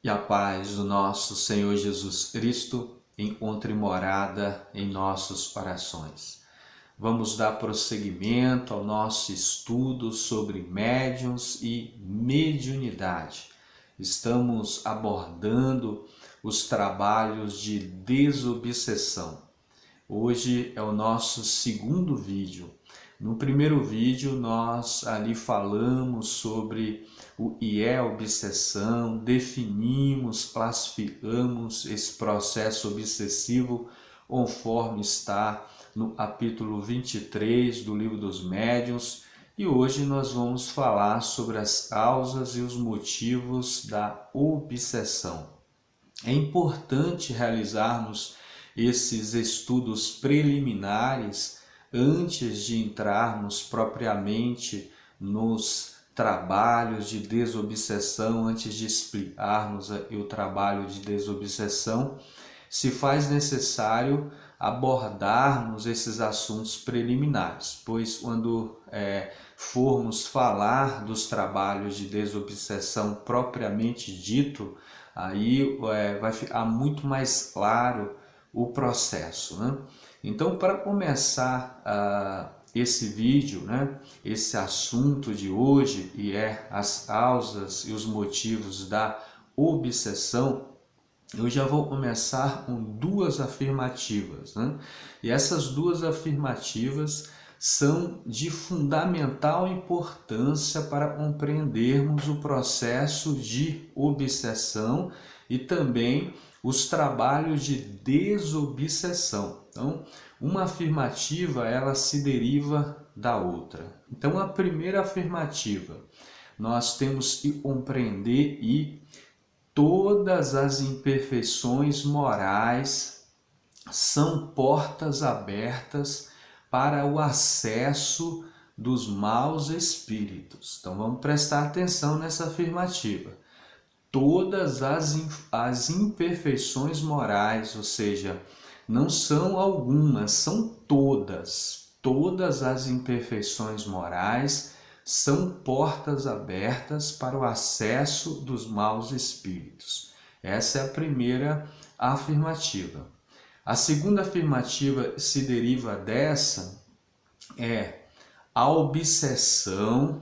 E a paz do nosso Senhor Jesus Cristo encontre morada em nossos corações. Vamos dar prosseguimento ao nosso estudo sobre médiuns e mediunidade. Estamos abordando os trabalhos de desobsessão. Hoje é o nosso segundo vídeo. No primeiro vídeo nós ali falamos sobre o que é obsessão, definimos, classificamos esse processo obsessivo conforme está no capítulo 23 do Livro dos Médiuns, e hoje nós vamos falar sobre as causas e os motivos da obsessão. É importante realizarmos esses estudos preliminares antes de entrarmos propriamente nos trabalhos de desobsessão, antes de explicarmos o trabalho de desobsessão, se faz necessário abordarmos esses assuntos preliminares, pois quando formos falar dos trabalhos de desobsessão propriamente dito, aí vai ficar muito mais claro o processo, né? Então, para começar esse vídeo, né, esse assunto de hoje, e é as causas e os motivos da obsessão, eu já vou começar com duas afirmativas, né? E essas duas afirmativas são de fundamental importância para compreendermos o processo de obsessão e também os trabalhos de desobsessão. Então, uma afirmativa, ela se deriva da outra. Então, a primeira afirmativa, nós temos que compreender e todas as imperfeições morais são portas abertas para o acesso dos maus espíritos. Então vamos prestar atenção nessa afirmativa. Todas as imperfeições morais, ou seja, não são algumas, são todas. Todas as imperfeições morais são portas abertas para o acesso dos maus espíritos. Essa é a primeira afirmativa. A segunda afirmativa se deriva dessa, a obsessão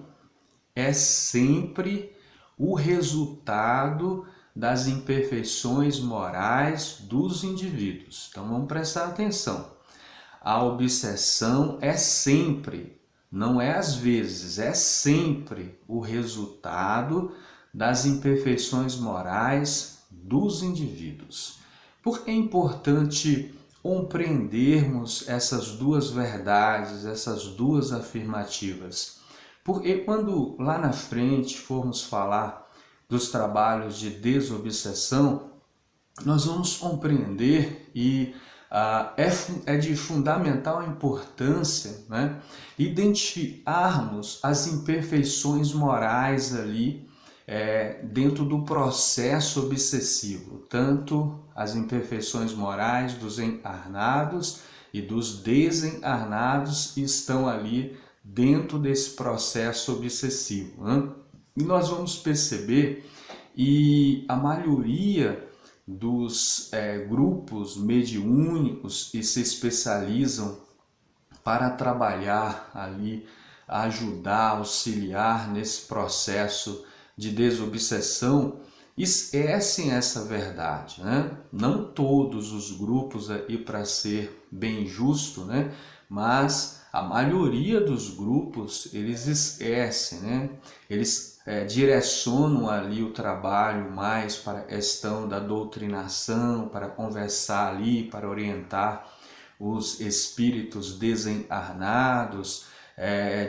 é sempre o resultado das imperfeições morais dos indivíduos. Então vamos prestar atenção. A obsessão é sempre, não é às vezes, é sempre o resultado das imperfeições morais dos indivíduos. Por que é importante compreendermos essas duas verdades, essas duas afirmativas? Porque quando lá na frente formos falar dos trabalhos de desobsessão, nós vamos compreender e é de fundamental importância, né, identificarmos as imperfeições morais ali dentro do processo obsessivo, tanto as imperfeições morais dos encarnados e dos desencarnados estão ali dentro desse processo obsessivo, né? E nós vamos perceber que a maioria dos grupos mediúnicos que se especializam para trabalhar ali, ajudar, auxiliar nesse processo de desobsessão, esquecem essa verdade, né? Não todos os grupos aí, para ser bem justo, né? Mas a maioria dos grupos, eles esquecem, né? Eles direcionam ali o trabalho mais para a questão da doutrinação, para conversar ali, para orientar os espíritos desencarnados,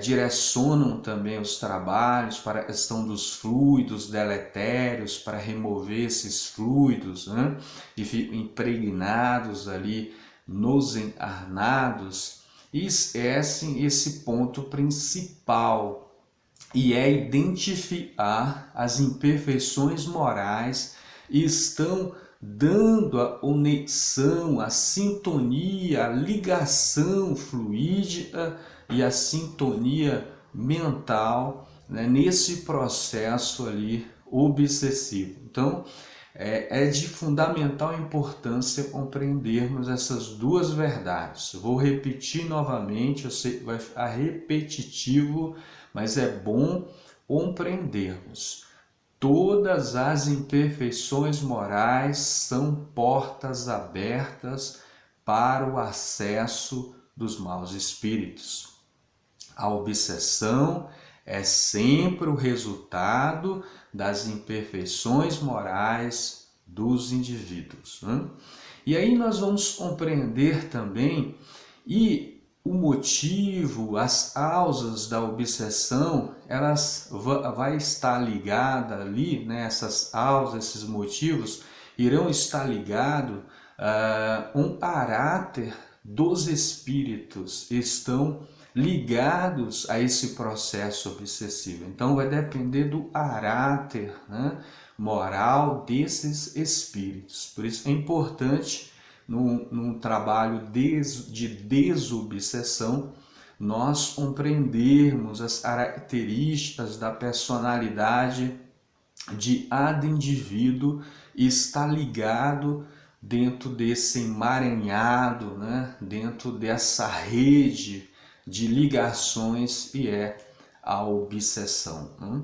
direcionam também os trabalhos para a questão dos fluidos deletérios, para remover esses fluidos, né? E ficam impregnados ali nos encarnados, e esquecem esse ponto principal, e é identificar as imperfeições morais e estão dando a conexão, a sintonia, a ligação fluídica e a sintonia mental, né, nesse processo ali obsessivo. Então, É de fundamental importância compreendermos essas duas verdades. Vou repetir novamente, eu sei que vai ficar repetitivo, mas é bom compreendermos. Todas as imperfeições morais são portas abertas para o acesso dos maus espíritos. A obsessão é sempre o resultado das imperfeições morais dos indivíduos, né? E aí nós vamos compreender também o motivo, as causas da obsessão, elas vai estar ligada ali, né? Essas causas, esses motivos irão estar ligados um caráter dos espíritos, estão ligados a esse processo obsessivo. Então vai depender do caráter, né, moral desses espíritos. Por isso é importante, num trabalho de desobsessão, nós compreendermos as características da personalidade de cada indivíduo e está ligado dentro desse emaranhado, né, dentro dessa rede de ligações que é a obsessão, né?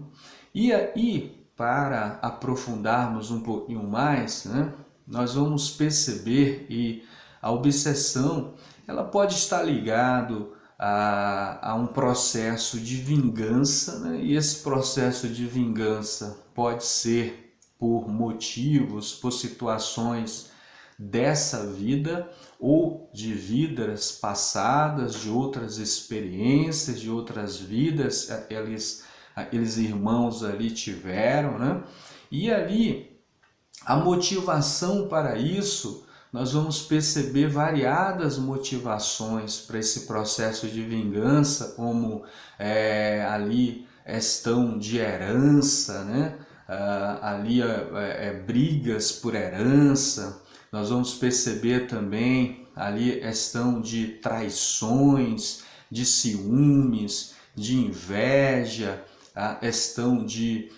E aí, para aprofundarmos um pouquinho mais, né, nós vamos perceber que a obsessão ela pode estar ligado a um processo de vingança, né? E esse processo de vingança pode ser por motivos, por situações dessa vida ou de vidas passadas, de outras experiências, de outras vidas aqueles irmãos ali tiveram, né? E ali a motivação para isso, nós vamos perceber variadas motivações para esse processo de vingança, como ali questão de herança, né? Ali brigas por herança. Nós vamos perceber também ali questão de traições, de ciúmes, de inveja, a questão de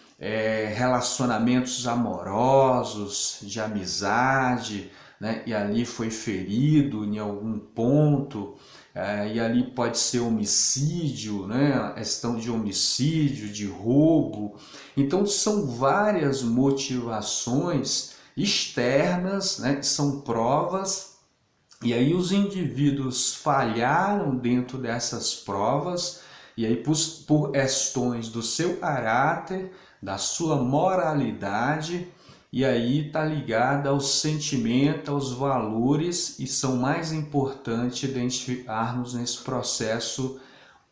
relacionamentos amorosos, de amizade, né? E ali foi ferido em algum ponto, e ali pode ser homicídio, né? A questão de homicídio, de roubo. Então são várias motivações externas, né? São provas, e aí os indivíduos falharam dentro dessas provas, e aí por questões do seu caráter, da sua moralidade, e aí está ligada ao sentimento, aos valores, e são mais importantes identificarmos nesse processo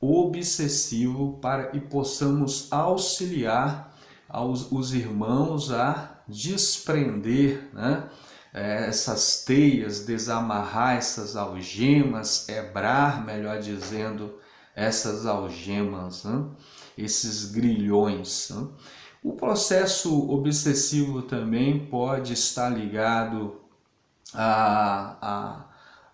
obsessivo para que possamos auxiliar os irmãos a desprender, né, essas teias, desamarrar essas algemas, quebrar, melhor dizendo, essas algemas, né, esses grilhões, né. O processo obsessivo também pode estar ligado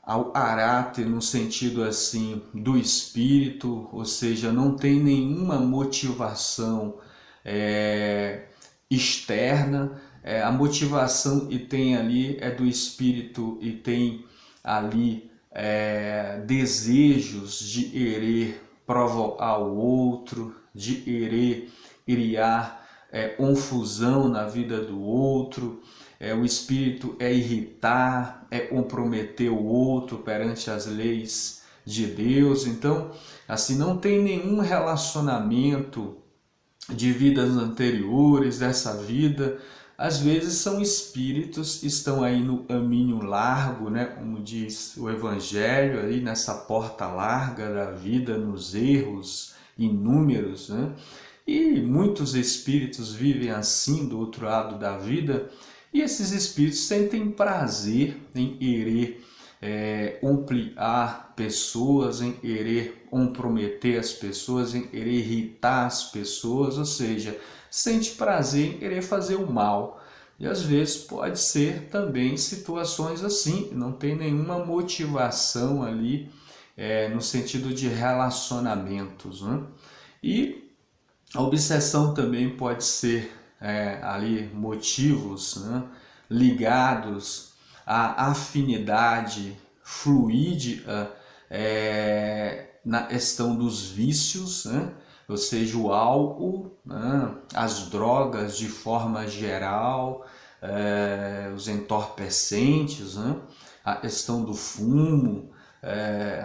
ao caráter no sentido assim do espírito, ou seja, não tem nenhuma motivação externa, a motivação que tem ali é do espírito e tem ali desejos de querer provocar o outro, de querer criar confusão na vida do outro. O espírito é irritar, é comprometer o outro perante as leis de Deus. Então, assim, não tem nenhum relacionamento de vidas anteriores, dessa vida. Às vezes são espíritos que estão aí no caminho largo, né? Como diz o Evangelho, aí nessa porta larga da vida, nos erros inúmeros, né? E muitos espíritos vivem assim do outro lado da vida, e esses espíritos sentem prazer em querer complicar pessoas, em querer comprometer as pessoas, em querer irritar as pessoas, ou seja, sente prazer em querer fazer o mal. E às vezes pode ser também situações assim, não tem nenhuma motivação ali no sentido de relacionamentos, né? E a obsessão também pode ser ali motivos, né, ligados à afinidade fluídica na questão dos vícios, né? Ou seja, o álcool, né? As drogas de forma geral, os entorpecentes, né? A questão do fumo,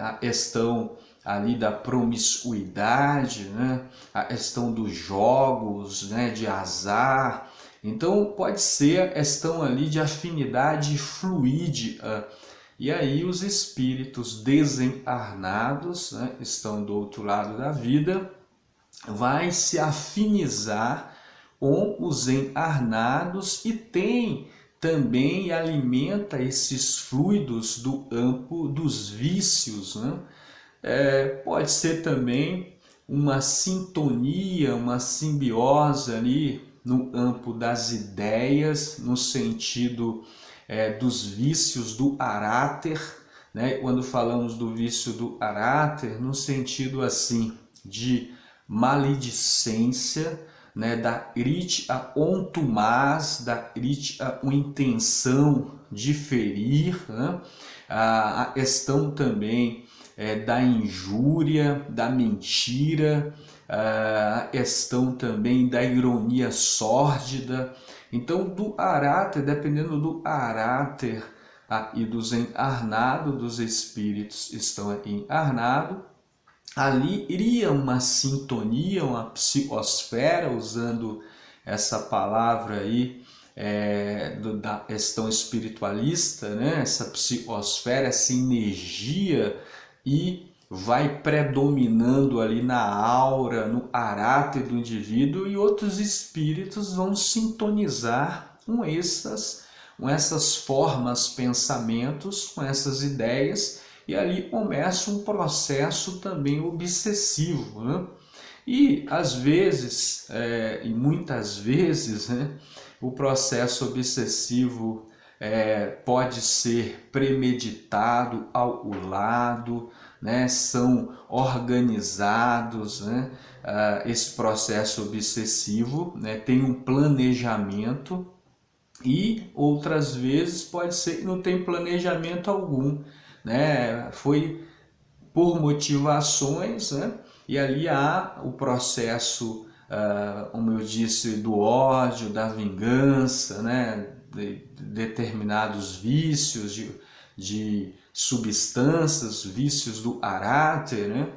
a questão ali da promiscuidade, né? A questão dos jogos, né? De azar. Então pode ser a questão ali de afinidade fluídica. E aí os espíritos desencarnados, né, estão do outro lado da vida, vai se afinizar com os encarnados e tem também e alimenta esses fluidos do campo dos vícios, né? Pode ser também uma sintonia, uma simbiose ali no campo das ideias, no sentido dos vícios do caráter, né? Quando falamos do vício do caráter, no sentido assim de maledicência, né? Da crítica contumaz, da crítica com intenção de ferir, né? A questão também da injúria, da mentira, a questão também da ironia sórdida. Então, do caráter, dependendo do caráter e dos encarnados, dos espíritos estão encarnados, ali iria uma sintonia, uma psicosfera, usando essa palavra aí da questão espiritualista, né? Essa psicosfera, essa energia, e vai predominando ali na aura, no caráter do indivíduo, e outros espíritos vão sintonizar com essas formas, pensamentos, com essas ideias, e ali começa um processo também obsessivo, né? E às vezes, e muitas vezes, né, o processo obsessivo pode ser premeditado, calculado, né, são organizados, né, esse processo obsessivo, né, tem um planejamento, e outras vezes pode ser que não tem planejamento algum, né, foi por motivações, né, e ali há o processo, como eu disse, do ódio, da vingança, né, de determinados vícios de substâncias, vícios do caráter, né?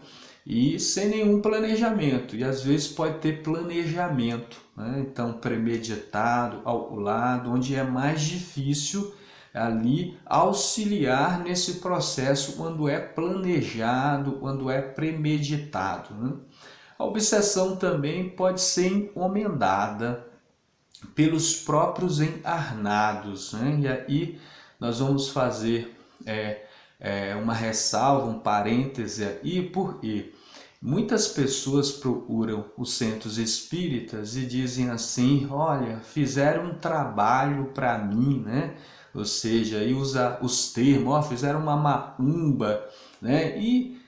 E sem nenhum planejamento. E às vezes pode ter planejamento, né? Então premeditado, calculado, onde é mais difícil ali auxiliar nesse processo quando é planejado, quando é premeditado, né? A obsessão também pode ser encomendada pelos próprios encarnados, né? E aí nós vamos fazer uma ressalva, um parêntese aí, porque muitas pessoas procuram os centros espíritas e dizem assim: olha, fizeram um trabalho para mim, né? Ou seja, aí usa os termos, fizeram uma macumba, né? E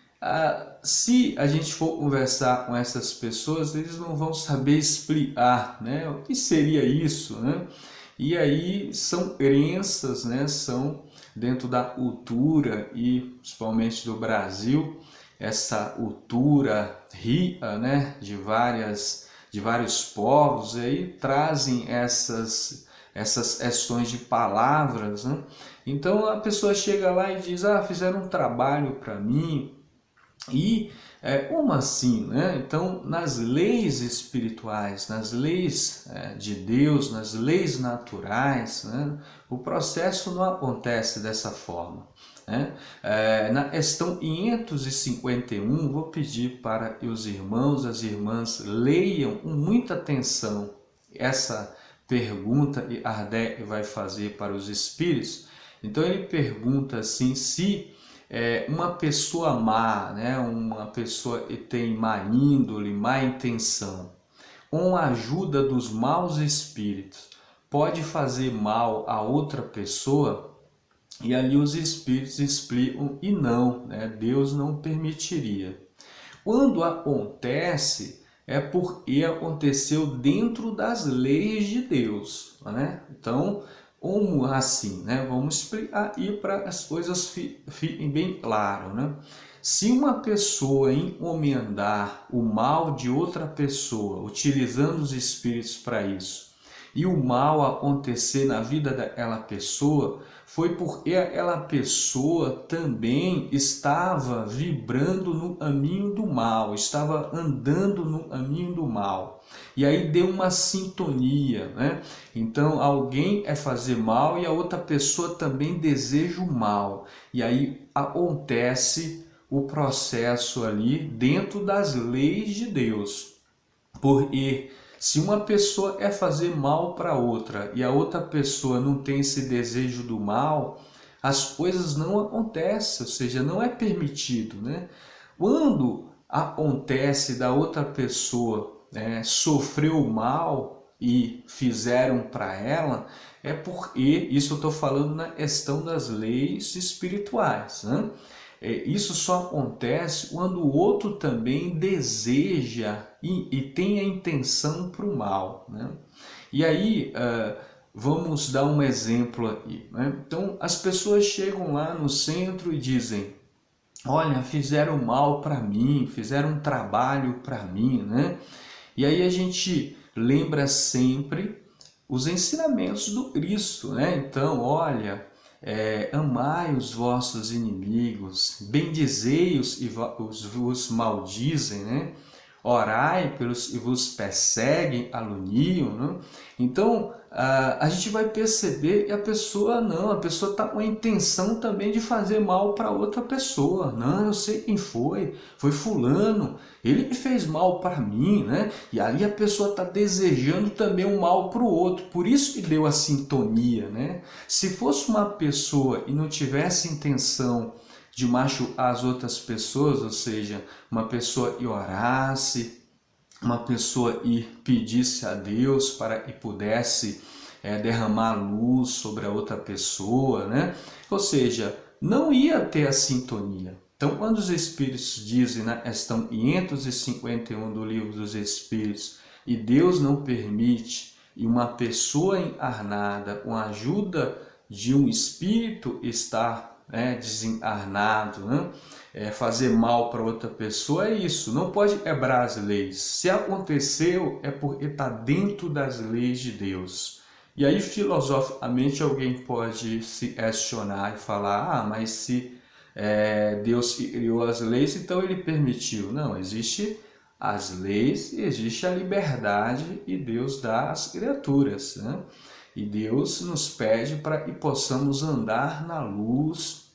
se a gente for conversar com essas pessoas, eles não vão saber explicar, né, o que seria isso, né? E aí são crenças, né, são dentro da cultura, e principalmente do Brasil, essa cultura rica, né, de vários povos, aí trazem essas questões de palavras, né? Então a pessoa chega lá e diz: fizeram um trabalho para mim. E como assim, né? Então, nas leis espirituais, nas leis de Deus, nas leis naturais, né, o processo não acontece dessa forma, né? Na questão 551, vou pedir para que os irmãos, as irmãs leiam com muita atenção essa pergunta que Kardec vai fazer para os espíritos. Então ele pergunta assim: se uma pessoa má, né, uma pessoa que tem má índole, má intenção, com a ajuda dos maus espíritos, pode fazer mal a outra pessoa? E ali os espíritos explicam: e não, né, Deus não permitiria. Quando acontece, é porque aconteceu dentro das leis de Deus, né? Então, como assim, né? Vamos explicar aí para as coisas fiquem bem claras, né? Se uma pessoa encomendar o mal de outra pessoa, utilizando os espíritos para isso, e o mal acontecer na vida daquela pessoa, foi porque aquela pessoa também estava vibrando no caminho do mal, estava andando no caminho do mal. E aí deu uma sintonia, né? Então alguém é fazer mal e a outra pessoa também deseja o mal. E aí acontece o processo ali dentro das leis de Deus. Porque se uma pessoa é fazer mal para outra e a outra pessoa não tem esse desejo do mal, as coisas não acontecem, ou seja, não é permitido, né? Quando acontece da outra pessoa sofreu mal e fizeram para ela, é porque, isso eu estou falando na questão das leis espirituais, né? Isso só acontece quando o outro também deseja e tem a intenção para o mal, né? E aí, vamos dar um exemplo aqui, né? Então, as pessoas chegam lá no centro e dizem: olha, fizeram mal para mim, fizeram um trabalho para mim, né? E aí a gente lembra sempre os ensinamentos do Cristo, né? Então, olha, amai os vossos inimigos, bendizei-os e vos maldizem, né? Orai pelos que vos perseguem, caluniam, né? Então, a gente vai perceber que a pessoa não, a pessoa está com a intenção também de fazer mal para outra pessoa. Não, eu sei quem foi fulano, ele que fez mal para mim, né? E ali a pessoa está desejando também um mal para o outro, por isso que deu a sintonia, né? Se fosse uma pessoa e não tivesse intenção de machucar as outras pessoas, ou seja, uma pessoa que orasse, uma pessoa e pedisse a Deus para que pudesse derramar luz sobre a outra pessoa, né? Ou seja, não ia ter a sintonia. Então, quando os Espíritos dizem na questão 551 do Livro dos Espíritos, e Deus não permite, e uma pessoa encarnada, com a ajuda de um espírito estar desencarnado, né? Fazer mal para outra pessoa, é isso, não pode quebrar as leis. Se aconteceu, é porque está dentro das leis de Deus. E aí, filosoficamente, alguém pode se questionar e falar: mas se Deus criou as leis, então ele permitiu. Não, existe as leis e existe a liberdade e Deus dá às criaturas, né? E Deus nos pede para que possamos andar na luz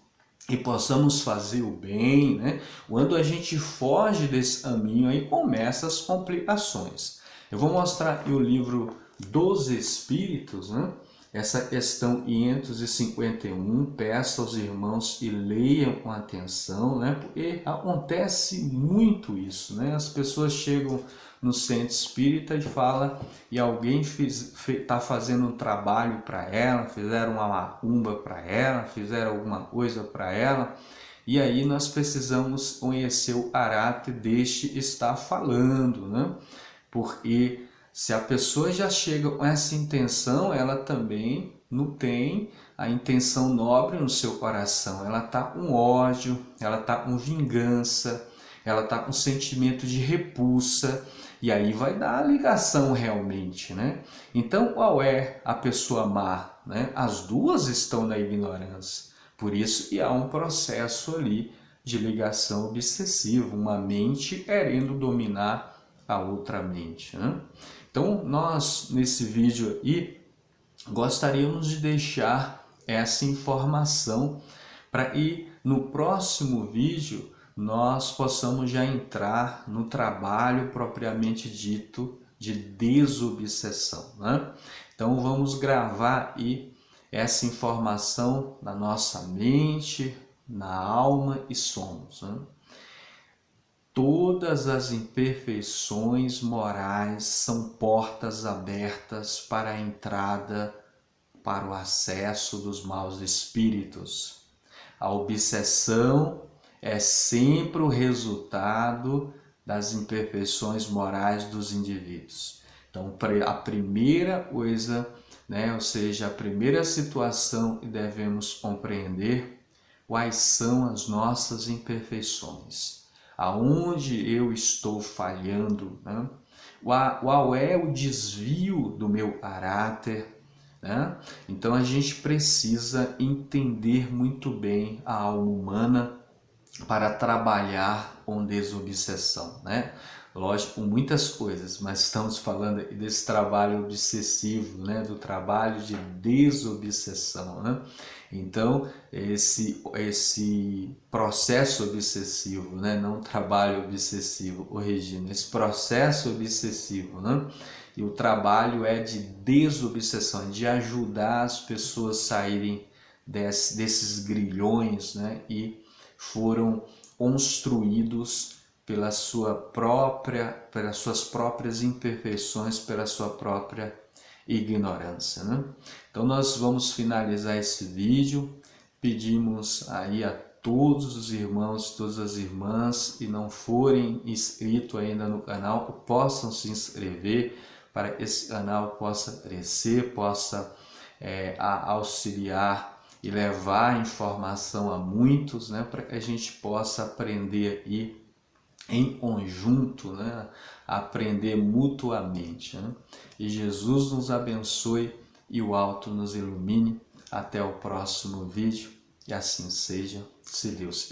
e possamos fazer o bem, né? Quando a gente foge desse caminho, aí começam as complicações. Eu vou mostrar aqui o livro dos Espíritos, né? Essa questão 551, peço aos irmãos que leiam com atenção, né? Porque acontece muito isso, né? As pessoas chegam no centro espírita e fala, e alguém está fazendo um trabalho para ela, fizeram uma macumba para ela, fizeram alguma coisa para ela, e aí nós precisamos conhecer o caráter deste está falando, né? Porque se a pessoa já chega com essa intenção, ela também não tem a intenção nobre no seu coração. Ela está com ódio, ela está com vingança, ela está com sentimento de repulsa, e aí vai dar a ligação realmente, né? Então, qual é a pessoa má, né? As duas estão na ignorância. Por isso que há um processo ali de ligação obsessiva, uma mente querendo dominar a outra mente, né? Então, nós nesse vídeo aqui gostaríamos de deixar essa informação para que no próximo vídeo nós possamos já entrar no trabalho propriamente dito de desobsessão, né? Então vamos gravar aí essa informação na nossa mente, na alma e somos, né? Todas as imperfeições morais são portas abertas para a entrada, para o acesso dos maus espíritos. A obsessão é sempre o resultado das imperfeições morais dos indivíduos. Então, a primeira coisa, né, ou seja, a primeira situação que devemos compreender quais são as nossas imperfeições, aonde eu estou falhando, né? Qual é o desvio do meu caráter, né? Então a gente precisa entender muito bem a alma humana para trabalhar com desobsessão, né? Lógico, muitas coisas, mas estamos falando desse trabalho obsessivo, né? Do trabalho de desobsessão, né? Então, esse processo obsessivo, né? Não trabalho obsessivo, Regina, esse processo obsessivo, né? E o trabalho é de desobsessão, de ajudar as pessoas a saírem desses grilhões, né? E foram construídos pelas suas próprias imperfeições, pela sua própria ignorância, né? Então nós vamos finalizar esse vídeo. Pedimos aí a todos os irmãos, todas as irmãs que não forem inscritos ainda no canal, possam se inscrever para que esse canal possa crescer, possa auxiliar e levar informação a muitos, né, para que a gente possa aprender aí em conjunto, né, aprender mutuamente, né? E Jesus nos abençoe e o alto nos ilumine. Até o próximo vídeo, e assim seja, se Deus quiser.